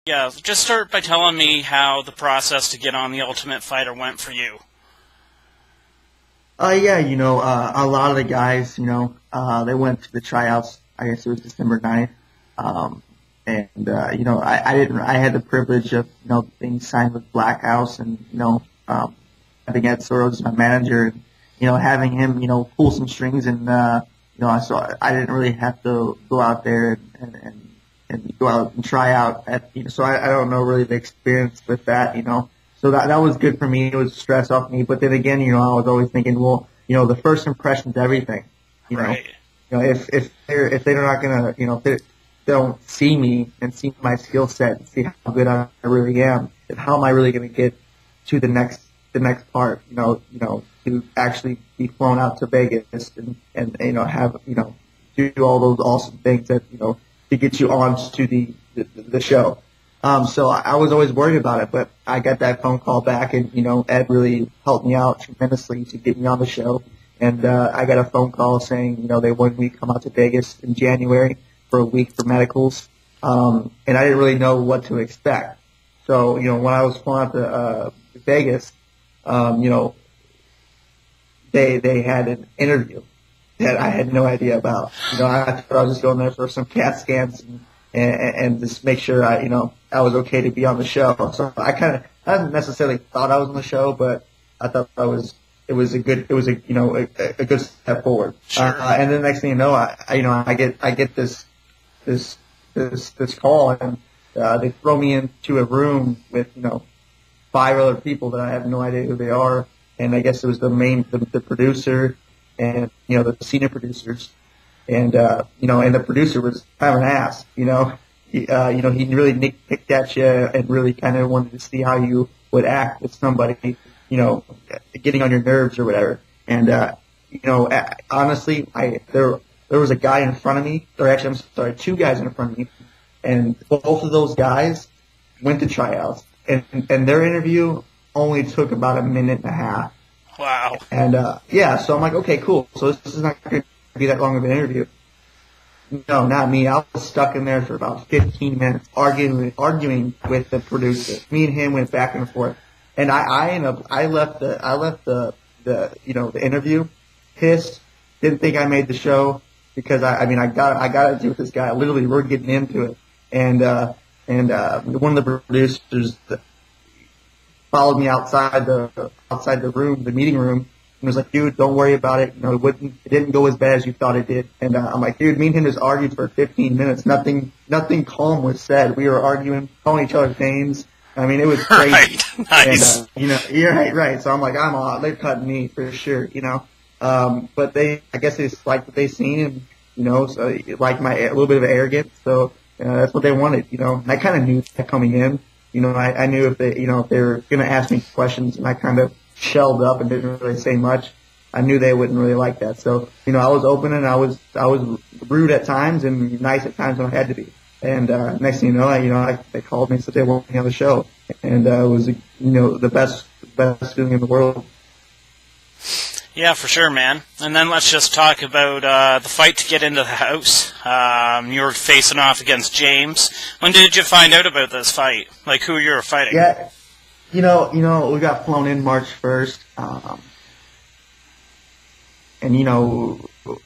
Yeah, just start by telling me how the process to get on the Ultimate Fighter went for you. Yeah, a lot of the guys, they went to the tryouts. I guess it was December 9th. Um, I didn't, I had the privilege of, being signed with Black House and, having Ed Soros as my manager and, having him, pull some strings and, I didn't really have to go out there and go out and try out so I don't know really the experience with that. So that was good for me. It was stress off me. But then again, I was always thinking, well, the first impression's everything. You know, Right. if they're not gonna, if they don't see me and see my skill set and see how good I really am, then how am I really gonna get to the next part? To actually be flown out to Vegas and have do all those awesome things that to get you on to the show. So I was always worried about it, but I got that phone call back and, Ed really helped me out tremendously to get me on the show. And, I got a phone call saying, they wanted me to come out to Vegas in January for a week for medicals. And I didn't really know what to expect. So, when I was flying out to Vegas, they had an interview that I had no idea about. I thought I was just going there for some CAT scans and just make sure I was okay to be on the show. So I didn't necessarily thought I was on the show, but I thought it was a good step forward. Sure. And then the next thing you know, I get this call and, they throw me into a room with, 5 other people that I have no idea who they are. And I guess it was the producer and, the senior producers. And the producer was kind of an ass, he really nitpicked at you and really kind of wanted to see how you would act with somebody, getting on your nerves or whatever. And, honestly, there was a guy in front of me, or actually, I'm sorry, 2 guys in front of me, and both of those guys went to tryouts, and their interview only took about a minute and a half. Wow. And, so I'm like, okay, cool. So this is not going to be that long of an interview. No, not me. I was stuck in there for about 15 minutes arguing with the producer. Me and him went back and forth. And I left the interview pissed. Didn't think I made the show because I got to do with this guy. Literally, we're getting into it. And one of the producers followed me outside the room, the meeting room, and was like, dude, don't worry about it. It didn't go as bad as you thought it did. And I'm like, dude, me and him just argued for 15 minutes. Nothing calm was said. We were arguing, calling each other names. I mean, it was crazy. Right. Nice. And, you're right. So I'm like, I'm all, they're cutting me for sure, But I guess they just liked what they seen and, so like a little bit of arrogance. So, that's what they wanted, And I kind of knew that coming in. I knew if they were going to ask me questions and I kind of shelled up and didn't really say much, I knew they wouldn't really like that. So, I was open and I was rude at times and nice at times when I had to be. And, next thing you know, they called me and said they wanted me on the show. And, it was, the best feeling in the world. Yeah, for sure, man. And then let's just talk about the fight to get into the house. You were facing off against James. When did you find out about this fight? Like, who you were fighting? Yeah, we got flown in March 1st.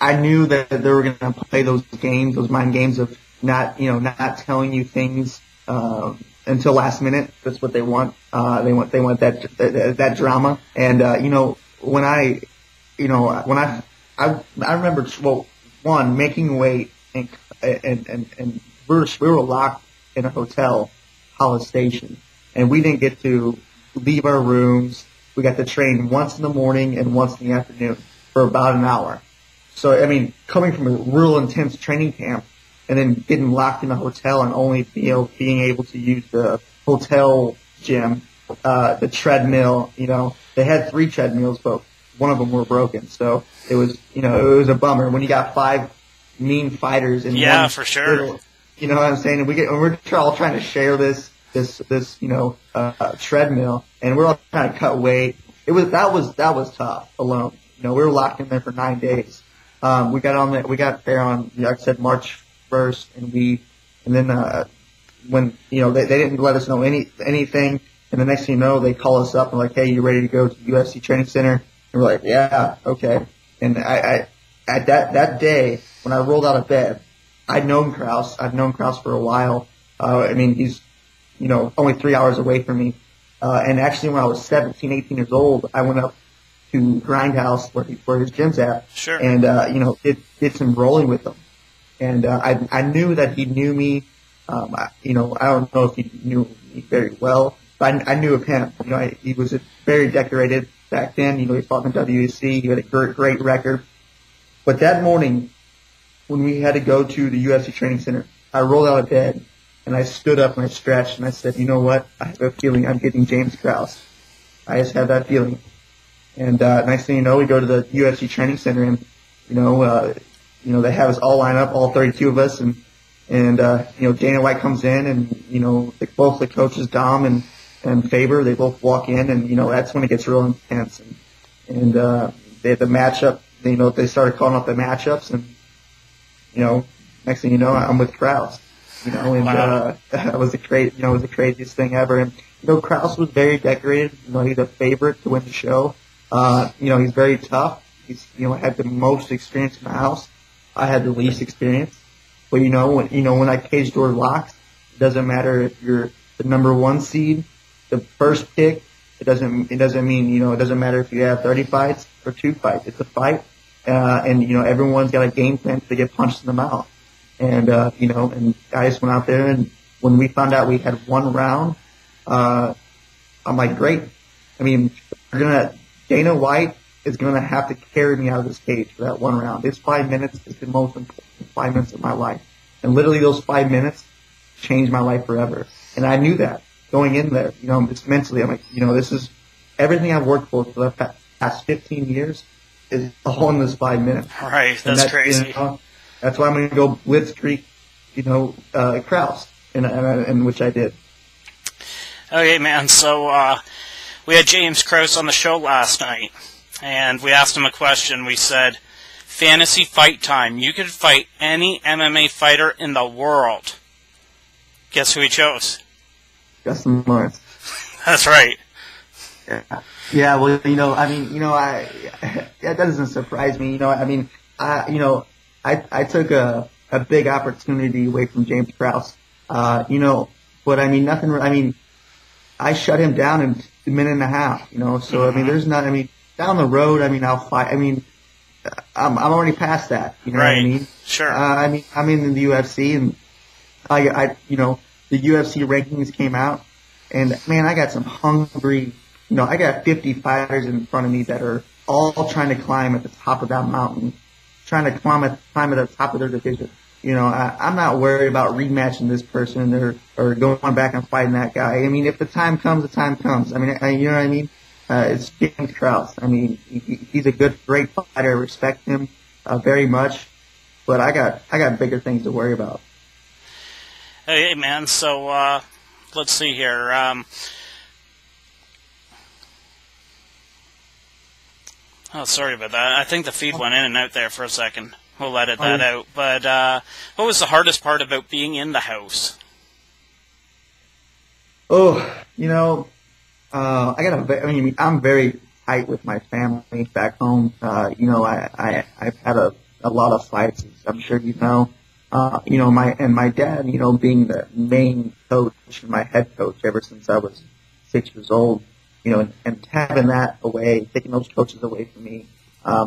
I knew that they were going to play those games, those mind games of not telling you things until last minute. That's what they want. They want that drama. And when I remember, well, one, making weight and we were locked in a hotel, Hollis Station, and we didn't get to leave our rooms. We got to train once in the morning and once in the afternoon for about an hour. So, I mean, coming from a real intense training camp and then getting locked in a hotel and only being able to use the hotel gym, the treadmill, they had 3 treadmills, but one of them were broken. So it was, it was a bummer when you got 5 mean fighters in one for sure. little, you know what I'm saying? And we're all trying to share this treadmill, and we're all trying to cut weight. That was tough alone. We were locked in there for 9 days. We got there on, like I said, March 1st, and then when they didn't let us know anything, and the next thing you know, they call us up and like, hey, you ready to go to the UFC training center? And we're like, yeah, okay. And I at that day when I rolled out of bed, I'd known Krause. I've known Krause for a while. I mean, he's only 3 hours away from me. And actually, when I was 17, 18 years old, I went up to Grindhouse where his gym's at, sure, and did some rolling with him. And I knew that he knew me. I don't know if he knew me very well, but I knew of him. He was very decorated back then. He fought in WEC. He had a great record. But that morning, when we had to go to the UFC training center, I rolled out of bed and I stood up and I stretched and I said, you know what? I have a feeling I'm getting James Krause. I just have that feeling. And next thing you know, we go to the UFC training center and they have us all line up, all 32 of us, and Dana White comes in and both the coaches Dom and Faber, they both walk in and that's when it gets real intense and they had the matchup. They started calling up the matchups and next thing you know, I'm with Krause. Wow. It was the craziest thing ever. And Krause was very decorated. He's a favorite to win the show. He's very tough. He's had the most experience in the house. I had the least experience. But when I cage door locks, it doesn't matter if you're the number 1 seed, the first pick. It doesn't mean it doesn't matter if you have 30 fights or 2 fights. It's a fight, and everyone's got a game plan to get punched in the mouth. And and I just went out there, and when we found out we had 1 round, I'm like, great. I mean, Dana White is gonna have to carry me out of this cage for that 1 round. This 5 minutes is the most important 5 minutes of my life, and literally those 5 minutes changed my life forever. And I knew that going in there. Just mentally, I'm like, this is everything I've worked for the past 15 years is all in this 5 minutes. Right, that's crazy. That's why I'm going to go blitzkrieg, Krause, and which I did. Okay, man. So we had James Krause on the show last night, and we asked him a question. We said, fantasy fight time. You could fight any MMA fighter in the world. Guess who he chose? Justin Lawrence. That's right. Yeah. Well, that doesn't surprise me. I took a big opportunity away from James Krause. But nothing. I shut him down in a minute and a half. So mm-hmm. There's not. Down the road. I'll fight. I'm already past that. You know right. what I mean? Sure. I'm in the UFC, and the UFC rankings came out, and man, I got some hungry. I got 50 fighters in front of me that are all trying to climb at the top of that mountain, trying to climb at the top of their division. I'm not worried about rematching this person or going back and fighting that guy. If the time comes, the time comes. You know what I mean? It's James Krause. He's a great fighter. I respect him very much, but I got bigger things to worry about. Hey, man. So let's see here. Oh, sorry about that. I think the feed went in and out there for a second. We'll edit that out. But what was the hardest part about being in the house? I'm very tight with my family back home. I've had a lot of fights, as I'm sure you know. My dad, being the main coach and my head coach ever since I was 6 years old, and having that away, taking those coaches away from me,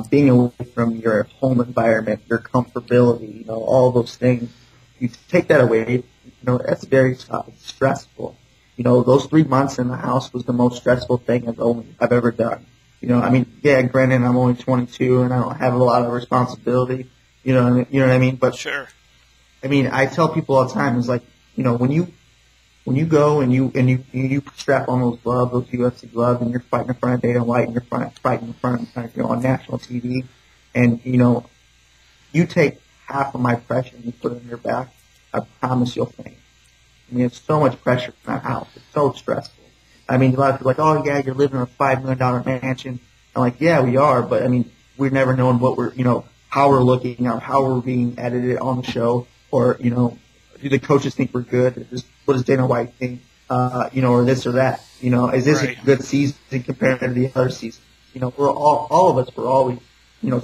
being away from your home environment, your comfortability, all those things, you take that away, that's very stressful. Those 3 months in the house was the most stressful thing I've ever done. Granted, I'm only 22 and I don't have a lot of responsibility. You know what I mean? But sure. I tell people all the time, it's like, when you go and you strap on those gloves, those UFC gloves, and you're fighting in front of Dana White and you're fighting in front of on national TV, and you take half of my pressure and you put it in your back, I promise you'll faint. It's so much pressure in that house. It's so stressful. A lot of people are like, oh yeah, you're living in a $5 million mansion. I'm like, yeah, we are, but we're never knowing what how we're looking or how we're being edited on the show, or do the coaches think we're good? What does Dana White think? Or this or that. Is this Right. a good season compared to the other season? We're all of us were always,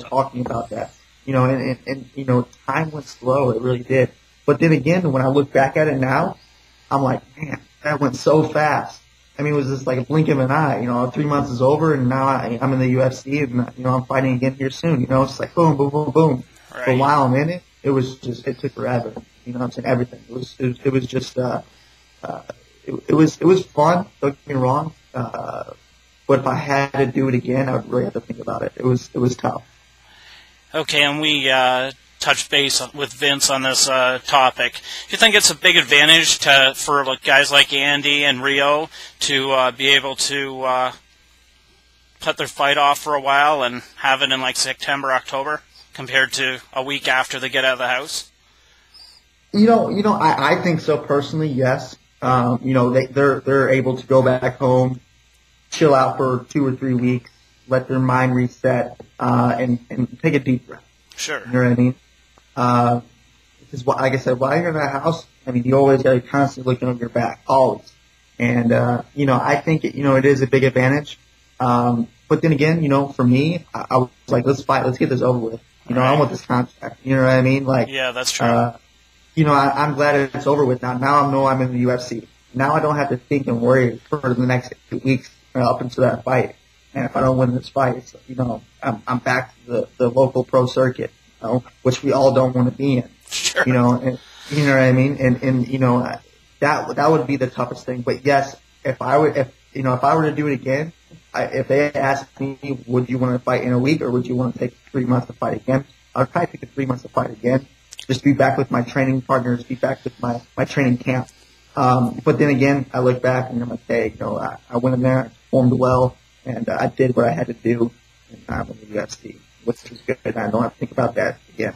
talking about that. And time went slow. It really did. But then again, when I look back at it now, I'm like, man, that went so fast. I mean, it was just like a blink of an eye. 3 months is over, and now I'm in the UFC, and I'm fighting again here soon. It's like boom, boom, boom, boom. Right. But while I'm in it, it took forever. I'm saying everything. It was just it was fun. Don't get me wrong. But if I had to do it again, I would really have to think about it. It was tough. Okay, and we touched base with Vince on this topic. Do you think it's a big advantage for guys like Andy and Rio to be able to put their fight off for a while and have it in September, October, compared to a week after they get out of the house? I think so personally. Yes. They're able to go back home, chill out for 2 or 3 weeks, let their mind reset, and take a deep breath. Sure. You know what I mean? Because, like I said, while you're in that house, I mean, you always got to constantly looking over your back, always. And, I think, it is a big advantage. But then again, for me, I was like, let's fight, let's get this over with. I want this contract. You know what I mean? Yeah, that's true. I'm glad it's over with now. Now I know I'm in the UFC. Now I don't have to think and worry for the next 2 weeks up until that fight. And if I don't win this fight, I'm back to the local pro circuit, which we all don't want to be in. Sure. And, you know what I mean? And that would be the toughest thing. But yes, if I were to do it again, if they asked me, would you want to fight in a week or would you want to take 3 months to fight again? I would probably take the 3 months to fight again. Just be back with my training partners, be back with my training camp. But then again, I look back and I'm like, hey, I went in there, I performed well, and I did what I had to do, and I'm in the UFC, which is good. I don't have to think about that again.